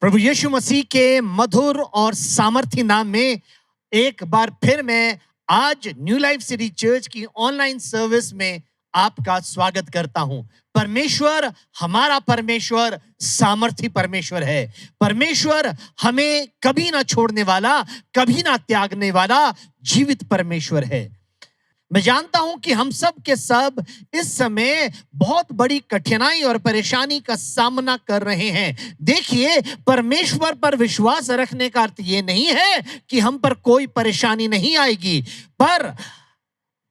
प्रभु यीशु मसीह के मधुर और सामर्थी नाम में एक बार फिर मैं आज न्यू लाइफ सिटी चर्च की ऑनलाइन सर्विस में आपका स्वागत करता हूं। परमेश्वर, हमारा परमेश्वर सामर्थी परमेश्वर है। परमेश्वर हमें कभी ना छोड़ने वाला, कभी ना त्यागने वाला जीवित परमेश्वर है। मैं जानता हूं कि हम सब के सब इस समय बहुत बड़ी कठिनाई और परेशानी का सामना कर रहे हैं। देखिए, परमेश्वर पर विश्वास रखने का अर्थ ये नहीं है कि हम पर कोई परेशानी नहीं आएगी, पर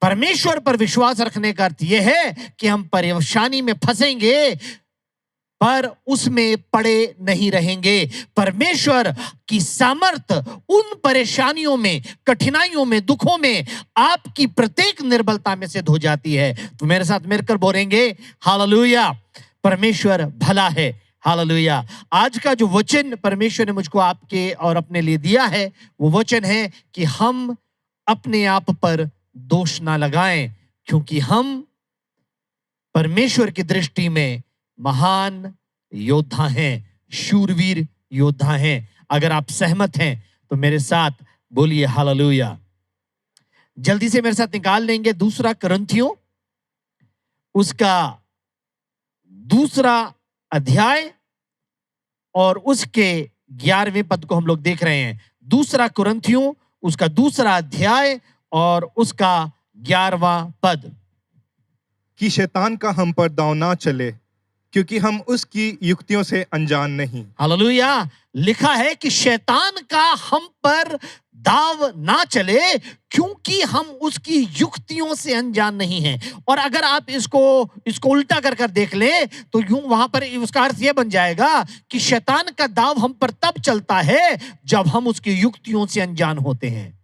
परमेश्वर पर विश्वास रखने का अर्थ यह है कि हम परेशानी में फंसेंगे पर उसमें पड़े नहीं रहेंगे। परमेश्वर की सामर्थ उन परेशानियों में, कठिनाइयों में, दुखों में आपकी प्रत्येक निर्बलता में सिद्ध हो जाती है। तो मेरे साथ मिलकर बोलेंगे हालेलुया। परमेश्वर भला है। हालेलुया। आज का जो वचन परमेश्वर ने मुझको आपके और अपने लिए दिया है, वो वचन है कि हम अपने आप पर दोष ना लगाएं, क्योंकि हम परमेश्वर की दृष्टि में महान योद्धा हैं, शूरवीर योद्धा हैं। अगर आप सहमत हैं तो मेरे साथ बोलिए हालेलुया। जल्दी से मेरे साथ निकाल लेंगे दूसरा कुरिन्थियों उसका 2 अध्याय और उसके 11वें पद को हम लोग देख रहे हैं। 2 कुरिन्थियों उसका 2 अध्याय और उसका 11वां पद। कि शैतान का हम पर दांव ना चले, क्योंकि हम उसकी युक्तियों से अनजान नहीं। हालेलुया। लिखा है कि शैतान का हम पर दाव ना चले, क्योंकि हम उसकी युक्तियों से अनजान नहीं हैं। और अगर आप इसको उल्टा कर देख ले तो यूं वहां पर उसका अर्थ यह बन जाएगा कि शैतान का दाव हम पर तब चलता है जब हम उसकी युक्तियों से अनजान होते हैं।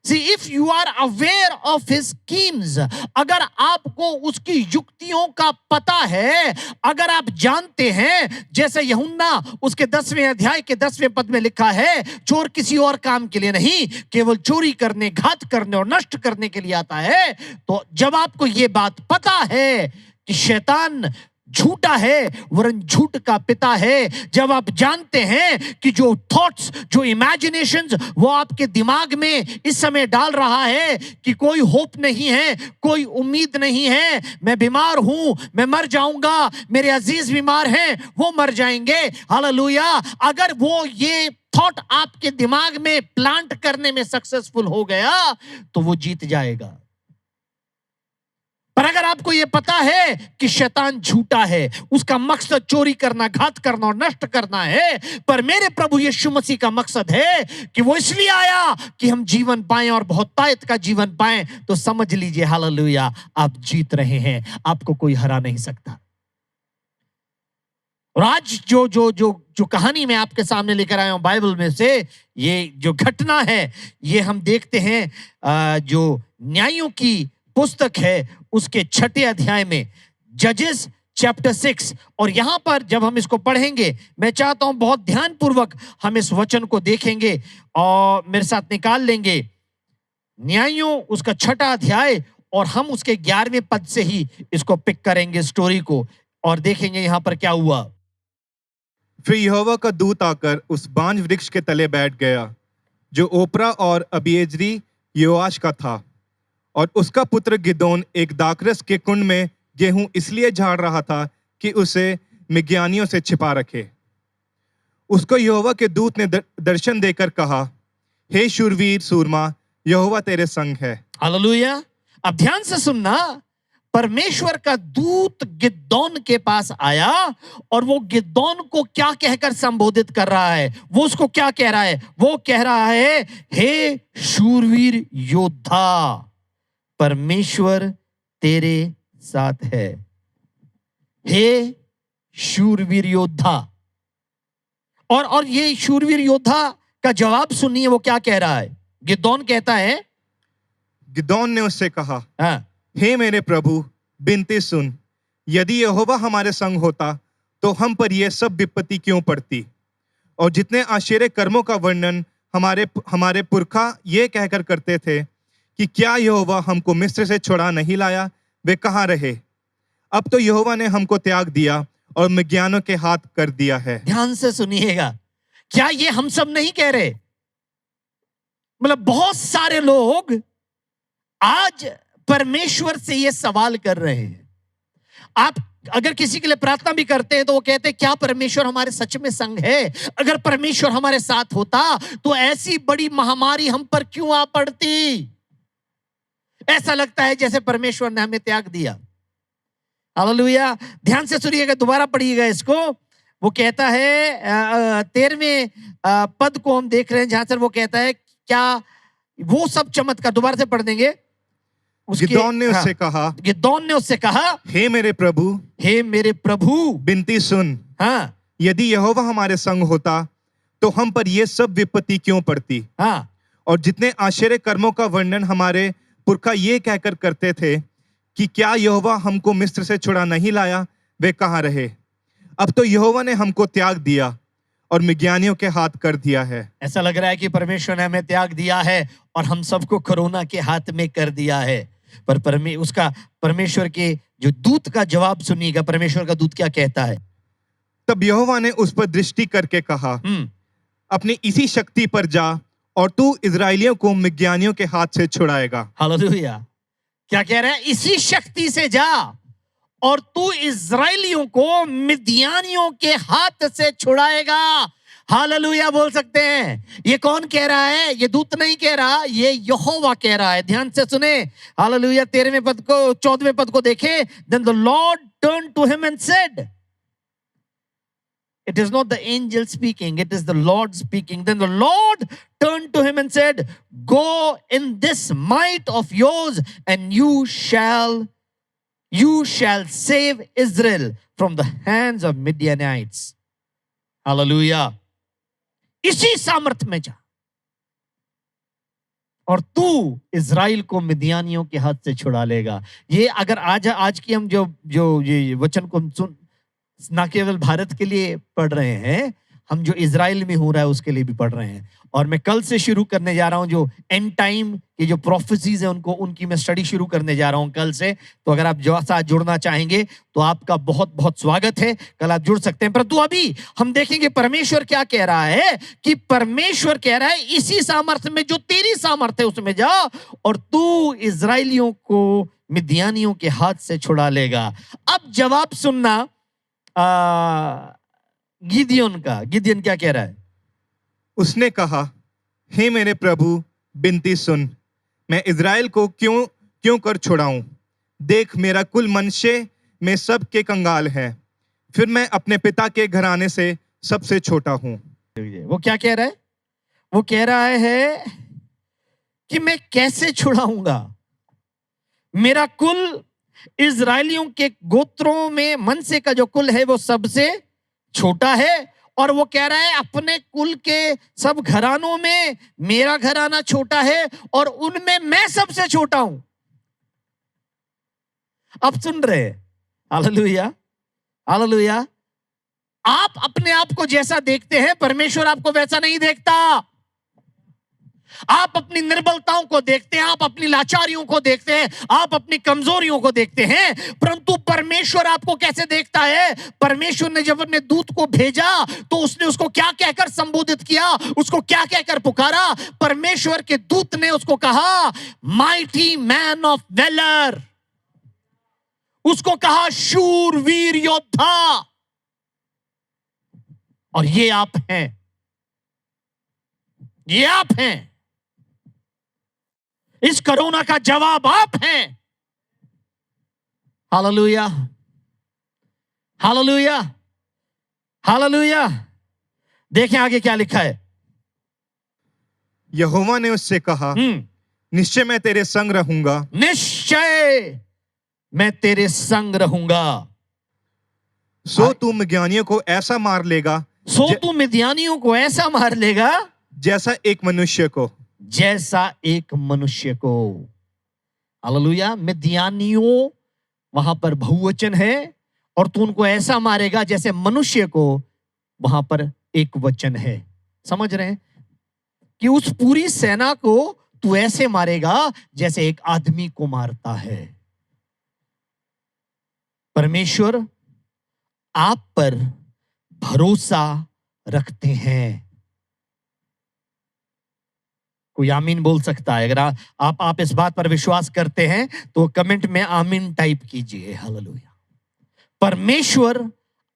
See, if you are aware of his schemes, अगर आपको उसकी युक्तियों का पता है, अगर आप जानते हैं, जैसे यूहन्ना उसके 10वें अध्याय के 10वें पद में लिखा है, चोर किसी और काम के लिए नहीं, केवल चोरी करने, घात करने और नष्ट करने के लिए आता है। तो जब आपको ये बात पता है कि शैतान झूठा है, वरन झूठ का पिता है, जब आप जानते हैं कि जो थॉट्स, जो इमेजिनेशंस वो आपके दिमाग में इस समय डाल रहा है कि कोई होप नहीं है, कोई उम्मीद नहीं है, मैं बीमार हूं, मैं मर जाऊंगा, मेरे अजीज बीमार हैं, वो मर जाएंगे। हालेलुया। अगर वो ये थॉट आपके दिमाग में प्लांट करने में सक्सेसफुल हो गया तो वो जीत जाएगा। पर अगर आपको यह पता है कि शैतान झूठा है, उसका मकसद चोरी करना, घात करना और नष्ट करना है, पर मेरे प्रभु यीशु मसीह का मकसद है कि वो इसलिए आया कि हम जीवन पाएं और बहुतायत का जीवन पाएं, तो समझ लीजिए हालेलुया, आप जीत रहे हैं, आपको कोई हरा नहीं सकता। और आज जो कहानी मैं आपके सामने लेकर आया हूं बाइबल में से, ये जो घटना है, ये हम देखते हैं जो न्यायों की पुस्तक है उसके 6 अध्याय में, जजेस चैप्टर 6। और यहां पर जब हम इसको पढ़ेंगे, मैं चाहता हूं बहुत ध्यानपूर्वक हम इस वचन को देखेंगे और मेरे साथ निकाल लेंगे न्यायों उसका 6 अध्याय, और हम उसके 11वें पद से ही इसको पिक करेंगे स्टोरी को, और देखेंगे यहां पर क्या हुआ। फिर यहोवा का दूत आकर उस बांज वृक्ष के तले बैठ गया, जो ओप्रा और अबीएजरी योआश का था, और उसका पुत्र गिदोन एक दाखरस के कुंड में गेहूं इसलिए झाड़ रहा था कि उसे मिज्ञानियों से छिपा रखे। उसको यहोवा के दूत ने दर्शन देकर कहा, हे शूरवीर सूरमा, यहोवा तेरे संग है। हालेलुया। अब ध्यान से सुनना, परमेश्वर का दूत गिदोन के पास आया और वो गिदोन को क्या कहकर संबोधित कर रहा है? वो उसको क्या कह रहा है? वो कह रहा है, हे शूरवीर योद्धा, परमेश्वर तेरे साथ है। हे शूरवीर योद्धा। और ये शूरवीर योद्धा का जवाब सुनिए, वो क्या कह रहा है? गिदोन कहता है, गिदोन ने उससे कहा, हाँ, हे मेरे प्रभु, बिनती सुन, यदि यहोवा हमारे संग होता तो हम पर यह सब विपत्ति क्यों पड़ती? और जितने आश्चर्य कर्मों का वर्णन हमारे पुरखा ये कहकर करते थे कि क्या यहोवा हमको मिस्र से छुड़ा नहीं लाया, वे कहाँ रहे? अब तो यहोवा ने हमको त्याग दिया और मिज्ञानों के हाथ कर दिया है। ध्यान से सुनिएगा, क्या ये हम सब नहीं कह रहे? मतलब बहुत सारे लोग आज परमेश्वर से ये सवाल कर रहे हैं। आप अगर किसी के लिए प्रार्थना भी करते हैं तो वो कहते हैं क्या परमेश्वर हमारे सच में संग है? अगर परमेश्वर हमारे साथ होता तो ऐसी बड़ी महामारी हम पर क्यों आ पड़ती? ऐसा लगता है जैसे परमेश्वर ने हमें त्याग दिया। हालेलुया। ध्यान से सुनिएगा, दोबारा पढ़िएगा इसको। वो कहता है 13वें पद को हम देख रहे हैं, जहां से वो कहता है क्या वो सब चमत्कार, दोबारा से पढ़ देंगे। गिदोन ने उससे कहा, गिदोन ने उससे कहा, हे मेरे प्रभु, हे मेरे प्रभु, विनती सुन। हाँ, यदि यहोवा हमारे संग होता तो हम पर यह सब विपत्ति क्यों पड़ती? हाँ, और जितने आश्चर्य कर्मों का वर्णन हमारे पुरखा ये कहकर करते थे कि क्या यहोवा हमको मिस्र से छुड़ा नहीं लाया, वे कहाँ रहे? अब तो यहोवा ने हमको त्याग दिया और मिज्ञानियों के हाथ कर दिया है। ऐसा लग रहा है कि परमेश्वर ने हमें त्याग दिया है और हम सबको कोरोना के हाथ में कर दिया है। पर परमेश्वर के जो दूत का जवाब सुनिएगा, परमेश्वर का दूत क्या कहता है। तब यहोवा ने उस पर दृष्टि करके कहा, अपनी इसी शक्ति पर जा और तू इजराइलियों को मिज्ञानियों के हाथ से छुड़ाएगा। हालेलुया। क्या कह रहा है? इसी शक्ति से जा और तू इजराइलियों को मिद्यानियों के हाथ से छुड़ाएगा। हालेलुया बोल सकते हैं। ये कौन कह रहा है? ये दूत नहीं कह रहा, ये यहोवा कह रहा है। ध्यान से सुने। हालेलुया। 13वें पद को, 14वें पद को देखें। Then the Lord turned to him and said, it is not the angel speaking, it is the Lord speaking. Then the Lord turned to him and said, go in this might of yours and you shall save Israel from the hands of Midianites. Hallelujah. इसी सामर्थ में जा और तू Israel को मिद्यानियों के हाथ से छुड़ा लेगा। ये अगर आज की हम जो ये वचन को हम सुन, ना केवल भारत के लिए पढ़ रहे हैं, हम जो इजराइल में हो रहा है उसके लिए भी पढ़ रहे हैं। और मैं कल से शुरू करने जा रहा हूं जो एंड टाइम की जो प्रोफेसीज है उनकी मैं स्टडी शुरू करने जा रहा हूं कल से। तो अगर आप जो साथ जुड़ना चाहेंगे तो आपका बहुत बहुत स्वागत है, कल आप जुड़ सकते हैं। परंतु अभी हम देखेंगे परमेश्वर क्या कह रहा है, कि परमेश्वर कह रहा है इसी सामर्थ्य में जो तेरी सामर्थ्य है उसमें जा और तू इजराइलियों को मिद्यानियों के हाथ से छुड़ा लेगा। अब जवाब सुनना गिदियोन का। गिदियोन क्या कह रहा है? उसने कहा, हे मेरे प्रभु, विनती सुन, मैं इजराइल को क्यों कर छुड़ाऊं? देख, मेरा कुल मनुष्य में सब के कंगाल है, फिर मैं अपने पिता के घराने से सबसे छोटा हूं। वो क्या कह रहा है? वो कह रहा है कि मैं कैसे छुड़ाऊंगा? मेरा कुल इजराइलियों के गोत्रों में मनसे का जो कुल है वो सबसे छोटा है। और वो कह रहा है अपने कुल के सब घरानों में मेरा घराना छोटा है और उनमें मैं सबसे छोटा हूं। अब सुन रहे हैं? Hallelujah, hallelujah. आप अपने आप को जैसा देखते हैं परमेश्वर आपको वैसा नहीं देखता। आप अपनी निर्बलताओं को देखते हैं, आप अपनी लाचारियों को देखते हैं, आप अपनी कमजोरियों को देखते हैं, परंतु परमेश्वर आपको कैसे देखता है? परमेश्वर ने जब अपने दूत को भेजा तो उसने उसको क्या कहकर संबोधित किया? उसको क्या कहकर पुकारा? परमेश्वर के दूत ने उसको कहा, माइटी मैन ऑफ वेलर। उसको कहा शूरवीर योद्धा। और ये आप हैं, ये आप हैं। इस कोरोना का जवाब आप हैं। Hallelujah, hallelujah, hallelujah. देखें आगे क्या लिखा है। यहोवा ने उससे कहा, निश्चय मैं तेरे संग रहूंगा, निश्चय मैं तेरे संग रहूंगा। सो तू मिद्यानियों को ऐसा मार लेगा, सो तू मिद्यानियों को ऐसा मार लेगा जैसा एक मनुष्य को, जैसा एक मनुष्य को। हालेलुया। मिद्यानियों वहां पर बहुवचन है और तू उनको ऐसा मारेगा जैसे मनुष्य को वहां पर एक वचन है। समझ रहे हैं कि उस पूरी सेना को तू ऐसे मारेगा जैसे एक आदमी को मारता है। परमेश्वर आप पर भरोसा रखते हैं। कोई आमीन बोल सकता है? अगर आप इस बात पर विश्वास करते हैं तो कमेंट में आमीन टाइप कीजिए। हालेलुया। परमेश्वर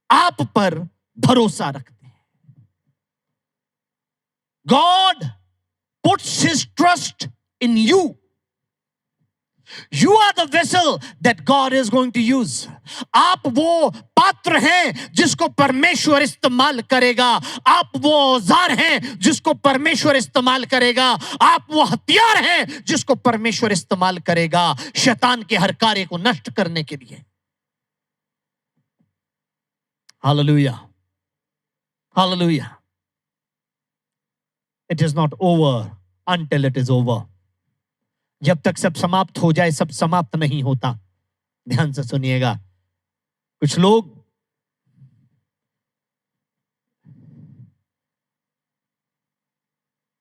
आप पर भरोसा रखते हैं। God puts his trust in you. You are the vessel that God is going to use. आप वो पात्र हैं जिसको परमेश्वर इस्तेमाल करेगा। आप वो औजार हैं जिसको परमेश्वर इस्तेमाल करेगा। आप वो हथियार हैं जिसको परमेश्वर इस्तेमाल करेगा शैतान के हर कार्य को नष्ट करने के लिए। Hallelujah, hallelujah. It is not over until it is over. जब तक सब समाप्त हो जाए, सब समाप्त नहीं होता। ध्यान से सुनिएगा। कुछ लोग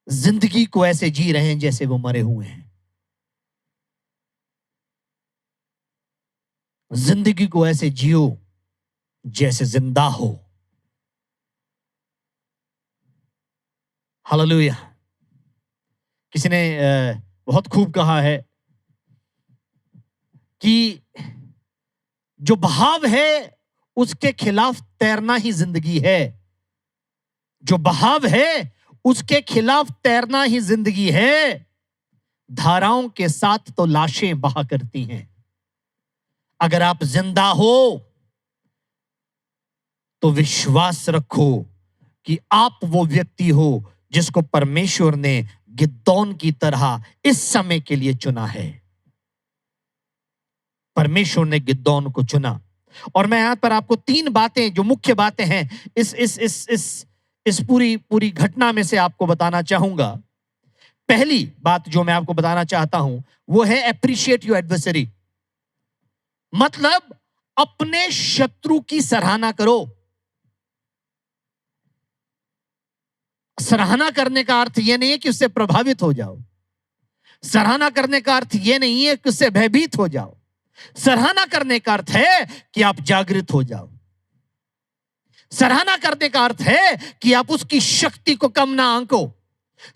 जिंदगी को ऐसे जी रहे हैं जैसे वो मरे हुए हैं। जिंदगी को ऐसे जियो जैसे जिंदा हो। हालेलुया। किसी ने बहुत खूब कहा है कि जो बहाव है उसके खिलाफ तैरना ही जिंदगी है। जो बहाव है उसके खिलाफ तैरना ही जिंदगी है। धाराओं के साथ तो लाशें बहा करती हैं। अगर आप जिंदा हो तो विश्वास रखो कि आप वो व्यक्ति हो जिसको परमेश्वर ने गिदोन की तरह इस समय के लिए चुना है। परमेश्वर ने गिदोन को चुना। और मैं यहां पर आपको 3 बातें, जो मुख्य बातें हैं इस पूरी घटना में से आपको बताना चाहूंगा। पहली बात जो मैं आपको बताना चाहता हूं वो है एप्रिशिएट योर एडवर्सरी। मतलब अपने शत्रु की सराहना करो। सराहना करने का अर्थ यह नहीं है कि उससे प्रभावित हो जाओ। सराहना करने का अर्थ यह नहीं है कि उससे भयभीत हो जाओ। सराहना करने का अर्थ है कि आप जागृत हो जाओ। सराहना करने का अर्थ है कि आप उसकी शक्ति को कम ना आंको।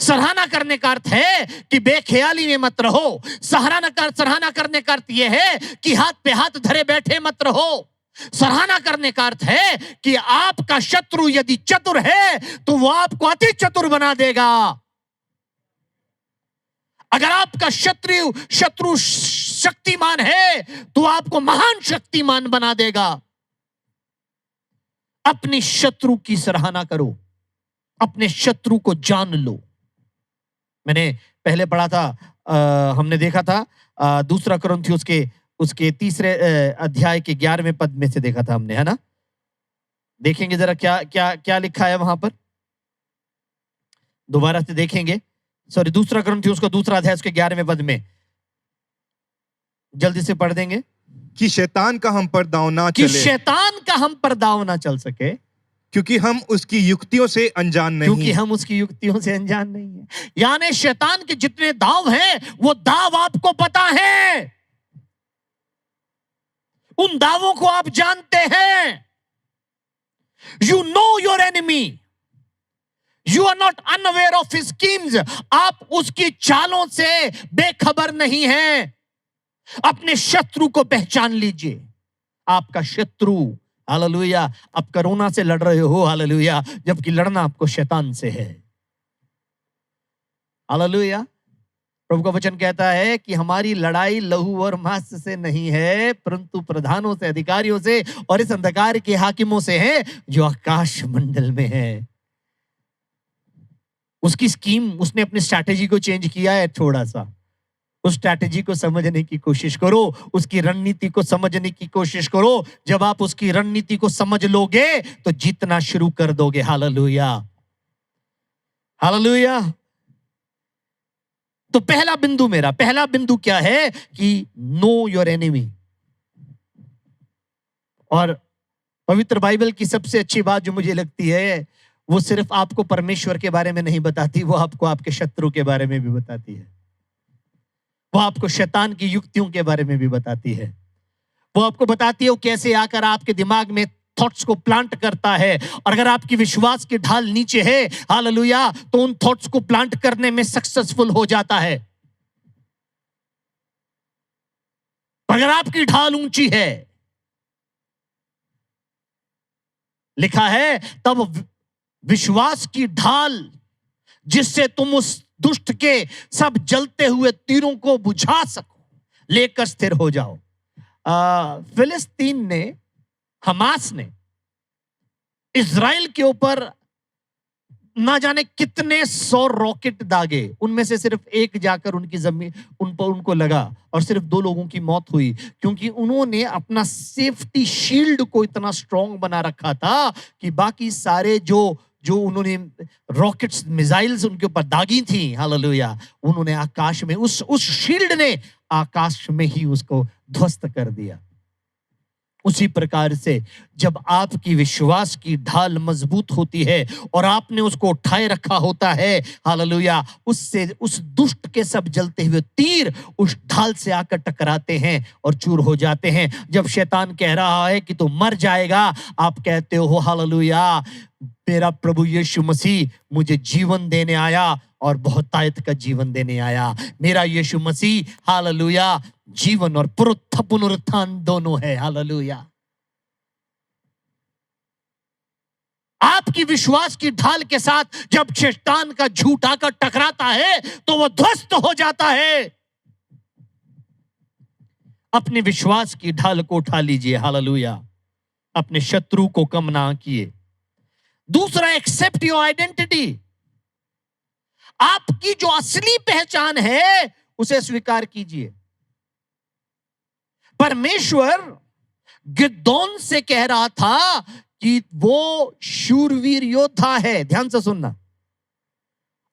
सराहना करने का अर्थ है कि बेख्याली में मत रहो। सराहना करने का अर्थ यह है कि हाथ पे हाथ धरे बैठे मत रहो। सराहना करने का अर्थ है कि आपका शत्रु यदि चतुर है तो वो आपको अति चतुर बना देगा। अगर आपका शत्रु शक्तिमान है तो आपको महान शक्तिमान बना देगा। अपने शत्रु की सराहना करो। अपने शत्रु को जान लो। मैंने पहले पढ़ा था, हमने देखा था दूसरा कुरिन्थियों उसके 3 अध्याय के 11वें पद में से देखा था हमने, है ना? देखेंगे जरा क्या क्या क्या लिखा है वहां पर। दोबारा से देखेंगे। सॉरी, दूसरा कुरिन्थियों उसका 2 अध्याय उसके 11वें पद में जल्दी से पढ़ देंगे। कि शैतान का हम पर दांव ना कि चले, शैतान का हम पर दांव ना चल सके, क्योंकि हम उसकी युक्तियों से अनजान नहीं। क्योंकि हम उसकी युक्तियों से अनजान नहीं है। यानी शैतान के जितने दांव हैं वो दांव आपको पता है। उन दावों को आप जानते हैं। You know your enemy. You are not unaware of his schemes. आप उसकी चालों से बेखबर नहीं हैं। अपने शत्रु को पहचान लीजिए। आपका शत्रु, हालेलुया, आप कोरोना से लड़ रहे हो, हालेलुया, जबकि लड़ना आपको शैतान से है। हालेलुया। प्रभु का वचन कहता है कि हमारी लड़ाई लहू और मांस से नहीं है, परंतु प्रधानों से, अधिकारियों से और इस अंधकार के हाकिमों से है जो आकाश मंडल में है। उसकी स्कीम, उसने अपनी स्ट्रैटेजी को चेंज किया है थोड़ा सा। उस स्ट्रैटेजी को समझने की कोशिश करो। उसकी रणनीति को समझने की कोशिश करो। जब आप उसकी रणनीति को समझ लोगे तो जीतना शुरू कर दोगे। Hallelujah, hallelujah. तो पहला बिंदु क्या है कि नो योर एनिमी। और पवित्र बाइबल की सबसे अच्छी बात जो मुझे लगती है वो सिर्फ आपको परमेश्वर के बारे में नहीं बताती, वो आपको आपके शत्रु के बारे में भी बताती है। वो आपको शैतान की युक्तियों के बारे में भी बताती है। वो आपको बताती है वो कैसे आकर आपके दिमाग में थॉट्स को प्लांट करता है। और अगर आपकी विश्वास की ढाल नीचे है, हालेलुया, तो उन थॉट्स को प्लांट करने में सक्सेसफुल हो जाता है। अगर आपकी ढाल ऊंची है, लिखा है तब विश्वास की ढाल जिससे तुम उस दुष्ट के सब जलते हुए तीरों को बुझा सको, लेकर स्थिर हो जाओ। फिलिस्तीन ने, हमास ने इज़राइल के ऊपर ना जाने कितने 100 रॉकेट दागे, उनमें से सिर्फ एक जाकर उनकी जमीन उनको लगा और सिर्फ 2 लोगों की मौत हुई, क्योंकि उन्होंने अपना सेफ्टी शील्ड को इतना स्ट्रांग बना रखा था कि बाकी सारे जो जो उन्होंने रॉकेट्स, मिसाइल्स उनके ऊपर दागी थी, हालेलुया, उन्होंने आकाश में उस शील्ड ने आकाश में ही उसको ध्वस्त कर दिया। उसी प्रकार से जब आपकी विश्वास की ढाल मजबूत होती है और आपने उसको उठाए रखा होता है, हालेलुया, उससे उस दुष्ट के सब जलते हुए तीर उस ढाल से आकर टकराते हैं और चूर हो जाते हैं। जब शैतान कह रहा है कि तू मर जाएगा, आप कहते हो हालेलुया, मेरा प्रभु यीशु मसीह मुझे जीवन देने आया और बहुतायत का जीवन देने आया। मेरा यीशु मसीह, हालेलुया, जीवन और पुनरुत्थान दोनों है, हालेलुया। आपकी विश्वास की ढाल के साथ जब शैतान का झूठ आकर टकराता है तो वह ध्वस्त हो जाता है। अपने विश्वास की ढाल को उठा लीजिए, हालेलुया, अपने शत्रु को कम ना किए। दूसरा, एक्सेप्ट योर आइडेंटिटी। आपकी जो असली पहचान है उसे स्वीकार कीजिए। परमेश्वर गिदोन से कह रहा था कि वो शूरवीर योद्धा है, ध्यान से सुनना।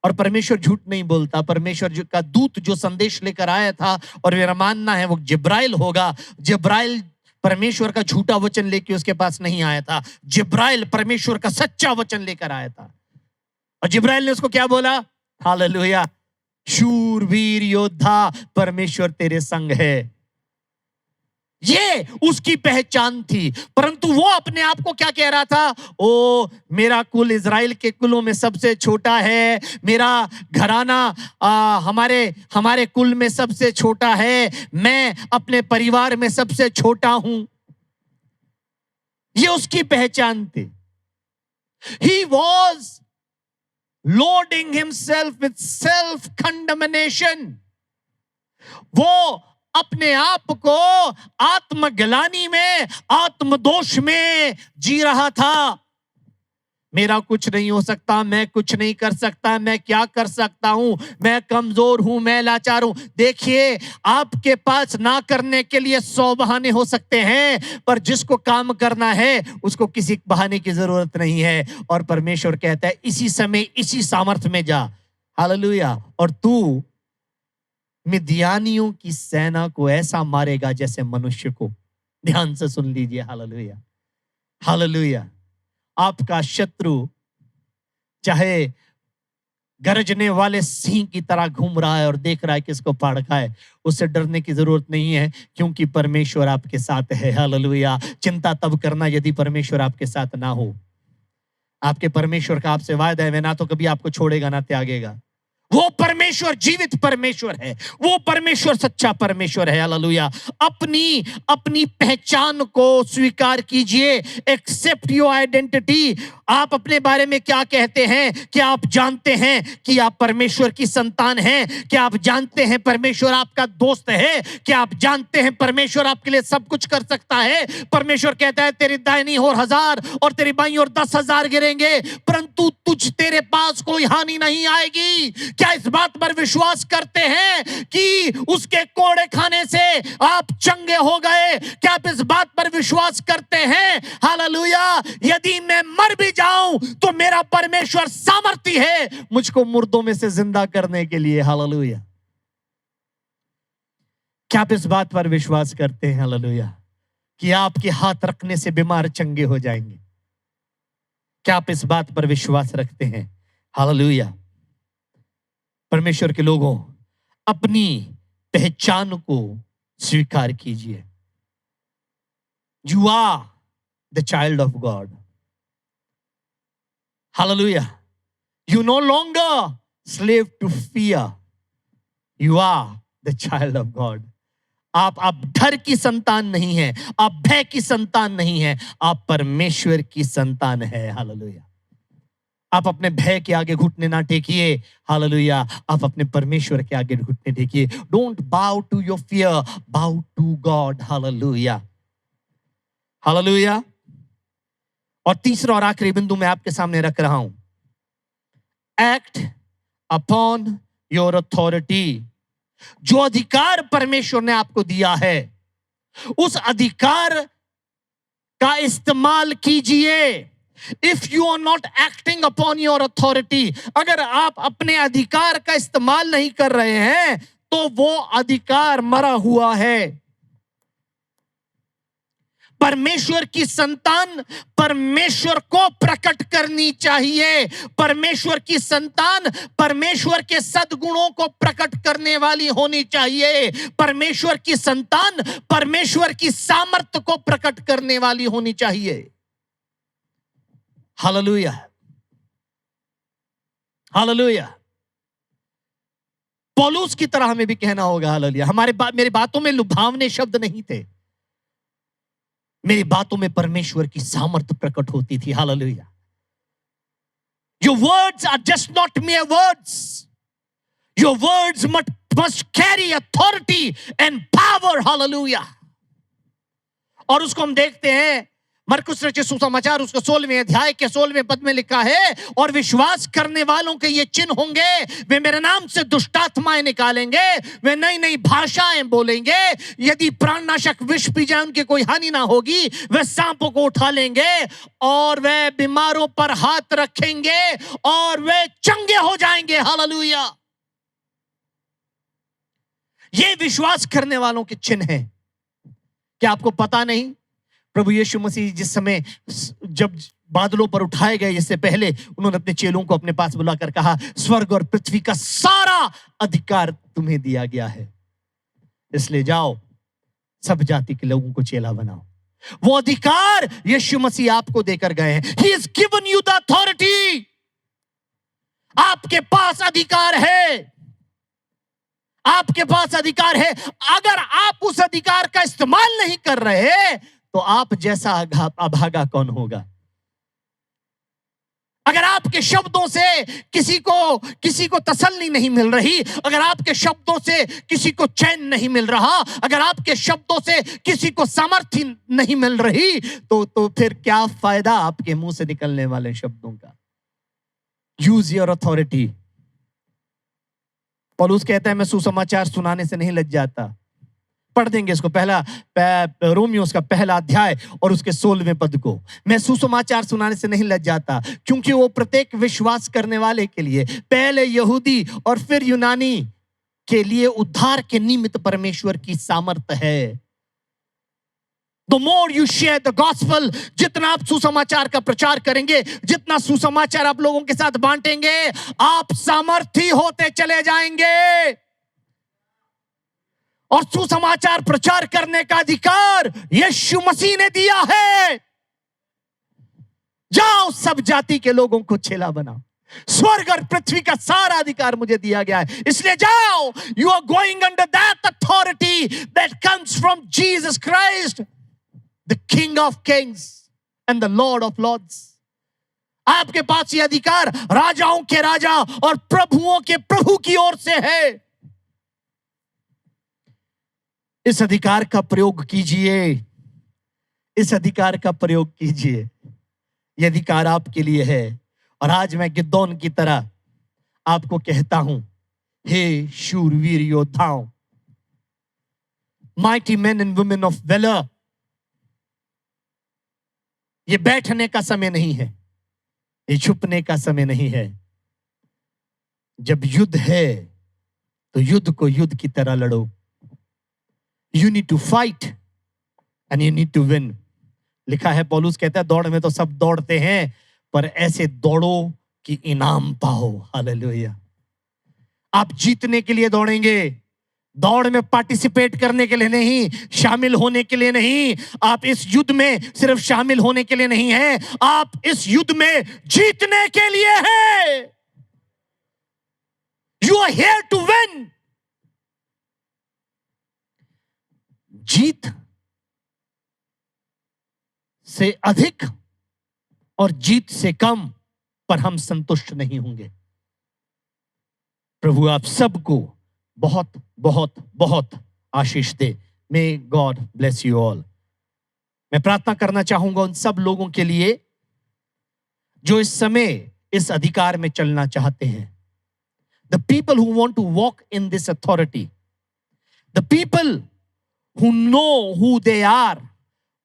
और परमेश्वर झूठ नहीं बोलता। परमेश्वर का दूत जो संदेश लेकर आया था, और मेरा मानना है वो जिब्राइल होगा। जिब्राइल परमेश्वर का झूठा वचन लेके उसके पास नहीं आया था। जिब्राइल परमेश्वर का सच्चा वचन लेकर आया था। और जिब्राइल ने उसको क्या बोला? हालेलुया, शूरवीर योद्धा, परमेश्वर तेरे संग है। ये उसकी पहचान थी। परंतु वो अपने आप को क्या कह रहा था? ओ, मेरा कुल इज़राइल के कुलों में सबसे छोटा है, मेरा घराना हमारे कुल में सबसे छोटा है, मैं अपने परिवार में सबसे छोटा हूं। ये उसकी पहचान थी। He was loading himself with self condemnation। वो अपने आप को आत्मग्लानि में, आत्मदोष में जी रहा था। मेरा कुछ नहीं हो सकता, मैं कुछ नहीं कर सकता, मैं क्या कर सकता हूं, मैं कमजोर हूं, मैं लाचार हूं। देखिए, आपके पास ना करने के लिए 100 बहाने हो सकते हैं, पर जिसको काम करना है उसको किसी बहाने की जरूरत नहीं है। और परमेश्वर कहता है इसी समय, इसी सामर्थ में जा, हालेलुया, और तू मिद्यानियों की सेना को ऐसा मारेगा जैसे मनुष्य को। ध्यान से सुन लीजिए, हालेलुया, हालेलुया। आपका शत्रु चाहे गरजने वाले सिंह की तरह घूम रहा है और देख रहा है किसको फाड़ खाए, उससे डरने की जरूरत नहीं है, क्योंकि परमेश्वर आपके साथ है, हालेलुया। चिंता तब करना यदि परमेश्वर आपके साथ ना हो। आपके परमेश्वर का आपसे वायदा है, वह ना तो कभी आपको छोड़ेगा ना त्यागेगा। वो परमेश्वर जीवित परमेश्वर है, वो परमेश्वर सच्चा परमेश्वर है, हालेलुया। अपनी पहचान को स्वीकार कीजिए। Accept your identity. आप अपने बारे में क्या कहते हैं? क्या आप जानते हैं कि आप परमेश्वर की संतान हैं? क्या आप जानते हैं परमेश्वर आपका दोस्त है? क्या आप जानते हैं परमेश्वर आपके लिए सब कुछ कर सकता है? परमेश्वर कहता है तेरी दाहिनी ओर 1000 और तेरी बाईं ओर 10,000 गिरेंगे, परंतु तेरे पास कोई हानि नहीं आएगी। क्या इस बात पर विश्वास करते हैं कि उसके कोड़े खाने से आप चंगे हो गए? क्या आप इस बात पर विश्वास करते हैं? हालेलुया। यदि मैं मर भी जाऊं तो मेरा परमेश्वर सामर्थी है मुझको मुर्दों में से जिंदा करने के लिए, हालेलुया। क्या आप इस बात पर विश्वास करते हैं, हालेलुया, कि आपके हाथ रखने से बीमार चंगे हो जाएंगे? क्या आप इस बात पर विश्वास रखते हैं? हालेलुया। परमेश्वर के लोगों, अपनी पहचान को स्वीकार कीजिए। You are the child of God. Hallelujah. You no longer slave to fear. You are the child of God. आप डर की संतान नहीं है, आप भय की संतान नहीं है, आप परमेश्वर की संतान है। हालेलुया। आप अपने भय के आगे घुटने ना टेकिए। हालेलुया। आप अपने परमेश्वर के आगे घुटने टेकिए। डोंट बाउ टू योर फियर, बाउ टू गॉड। Hallelujah, hallelujah. और तीसरा और आखिरी बिंदु मैं आपके सामने रख रहा हूं, एक्ट अपॉन योर अथॉरिटी। जो अधिकार परमेश्वर ने आपको दिया है, उस अधिकार का इस्तेमाल कीजिए। If you are not acting upon your authority, अगर आप अपने अधिकार का इस्तेमाल नहीं कर रहे हैं, तो वो अधिकार मरा हुआ है। परमेश्वर की संतान परमेश्वर को प्रकट करनी चाहिए। परमेश्वर की संतान परमेश्वर के सद्गुणों को प्रकट करने वाली होनी चाहिए। परमेश्वर की संतान परमेश्वर की सामर्थ्य को प्रकट करने वाली होनी चाहिए। Hallelujah, hallelujah. पौलुस की तरह हमें भी कहना होगा हालेलुया। मेरी बातों में लुभावने शब्द नहीं थे, मेरी बातों में परमेश्वर की सामर्थ्य प्रकट होती थी। Hallelujah. Your words are just not mere words. Your words must carry authority and power. Hallelujah. और उसको हम देखते हैं मरकुस रचित सुसमाचार उसके 16वें अध्याय के 16वें पद में लिखा है, और विश्वास करने वालों के ये चिन्ह होंगे, वे मेरे नाम से दुष्टात्माएं निकालेंगे, वे नई नई भाषाएं बोलेंगे, यदि प्राणनाशक विष पी जाए उनकी कोई हानि ना होगी, वे सांपों को उठा लेंगे, और वे बीमारों पर हाथ रखेंगे और वे चंगे हो जाएंगे। हालेलुया। ये विश्वास करने वालों के चिन्ह हैं। क्या आपको पता नहीं, प्रभु यीशु मसीह जिस समय जब बादलों पर उठाए गए, इससे पहले उन्होंने अपने चेलों को अपने पास बुलाकर कहा, स्वर्ग और पृथ्वी का सारा अधिकार तुम्हें दिया गया है, इसलिए जाओ सब जाति के लोगों को चेला बनाओ। वो अधिकार यीशु मसीह आपको देकर गए हैं। He has given you the authority. आपके पास अधिकार है, आपके पास अधिकार है। अगर आप उस अधिकार का इस्तेमाल नहीं कर रहे, तो आप जैसा अभागा कौन होगा। अगर आपके शब्दों से किसी को तसल्ली नहीं मिल रही, अगर आपके शब्दों से किसी को चैन नहीं मिल रहा, अगर आपके शब्दों से किसी को सामर्थ्य नहीं मिल रही, तो फिर क्या फायदा आपके मुंह से निकलने वाले शब्दों का। Use your authority. पौलुस कहता है, मैं सुसमाचार सुनाने से नहीं लज जाता। पढ़ देंगे इसको, पहला रोमियो उसका पहला अध्याय और उसके 16वें पद को। मैं सुसमाचार सुनाने से नहीं लज जाता, क्योंकि वो प्रत्येक विश्वास करने वाले के लिए, पहले यहूदी और फिर यूनानी के लिए उद्धार के निमित्त परमेश्वर की सामर्थ्य है। The more you share the gospel, जितना आप सुसमाचार का प्रचार करेंगे, जितना सुसमाचार आप लोगों के साथ बांटेंगे, आप सामर्थी होते चले जाएंगे। और सुसमाचार प्रचार करने का अधिकार यीशु मसीह ने दिया है। जाओ सब जाति के लोगों को चेला बनाओ। स्वर्ग और पृथ्वी का सारा अधिकार मुझे दिया गया है, इसलिए जाओ। You are going under that authority that comes from Jesus Christ, the king of kings and the lord of lords. आपके पास ये अधिकार राजाओं के राजा और प्रभुओं के प्रभु की ओर से है। इस अधिकार का प्रयोग कीजिए, इस अधिकार का प्रयोग कीजिए। यह अधिकार आपके लिए है। और आज मैं गिदोन की तरह आपको कहता हूं, हे शूरवीर योद्धाओं, mighty men and women of valour, ये बैठने का समय नहीं है, ये छुपने का समय नहीं है। जब युद्ध है तो युद्ध को युद्ध की तरह लड़ो। You need to fight and you need to win. लिखा है, पौलुस कहता है, दौड़ में तो सब दौड़ते हैं, पर ऐसे दौड़ो कि इनाम पाओ। हालेलुया। आप जीतने के लिए दौड़ेंगे, दौड़ में पार्टिसिपेट करने के लिए नहीं, शामिल होने के लिए नहीं। आप इस युद्ध में सिर्फ शामिल होने के लिए नहीं है, आप इस युद्ध में जीतने के लिए है। You are here to win. जीत से अधिक और जीत से कम पर हम संतुष्ट नहीं होंगे। प्रभु आप सबको बहुत बहुत बहुत आशीष दे। May God bless you all. मैं प्रार्थना करना चाहूंगा उन सब लोगों के लिए जो इस समय इस अधिकार में चलना चाहते हैं। The people who want to walk in this authority, the people who know who they are,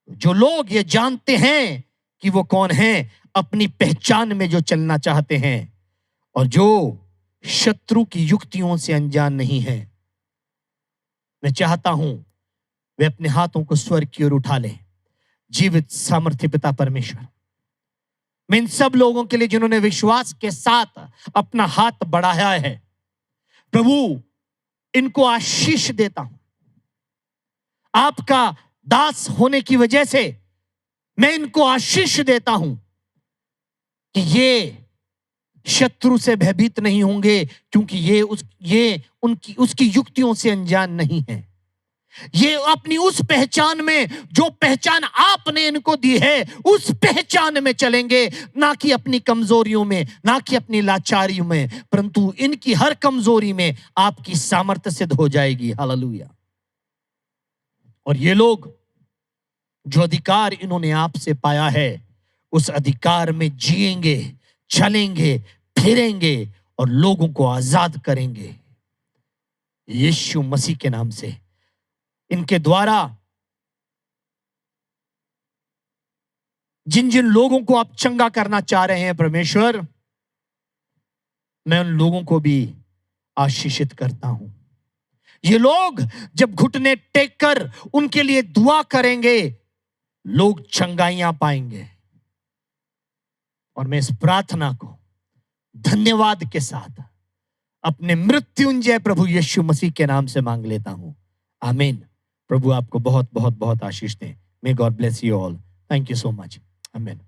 जो लोग ये जानते हैं कि वो कौन हैं, अपनी पहचान में जो चलना चाहते हैं और जो शत्रु की युक्तियों से अनजान नहीं है। मैं चाहता हूं वे अपने हाथों को स्वर्ग की ओर उठा लें। जीवित सामर्थ्य पिता परमेश्वर, मैं इन सब लोगों के लिए जिन्होंने विश्वास के साथ अपना हाथ बढ़ाया है, प्रभु इनको आशीष देता हूं। आपका दास होने की वजह से मैं इनको आशीष देता हूं कि ये शत्रु से भयभीत नहीं होंगे, क्योंकि ये उसकी युक्तियों से अनजान नहीं है। ये अपनी उस पहचान में, जो पहचान आपने इनको दी है, उस पहचान में चलेंगे, ना कि अपनी कमजोरियों में, ना कि अपनी लाचारियों में, परंतु इनकी हर कमजोरी में आपकी सामर्थ्य सिद्ध हो जाएगी। हालेलुया। और ये लोग जो अधिकार इन्होंने आपसे पाया है, उस अधिकार में जिएंगे, चलेंगे, फिरेंगे और लोगों को आजाद करेंगे यीशु मसीह के नाम से। इनके द्वारा जिन जिन लोगों को आप चंगा करना चाह रहे हैं परमेश्वर, मैं उन लोगों को भी आशीषित करता हूं। ये लोग जब घुटने टेक कर उनके लिए दुआ करेंगे, लोग चंगाइयां पाएंगे। और मैं इस प्रार्थना को धन्यवाद के साथ अपने मृत्युंजय प्रभु यीशु मसीह के नाम से मांग लेता हूं। आमीन। प्रभु आपको बहुत बहुत बहुत आशीष दें। मे God bless you all. Thank you so much. आमीन।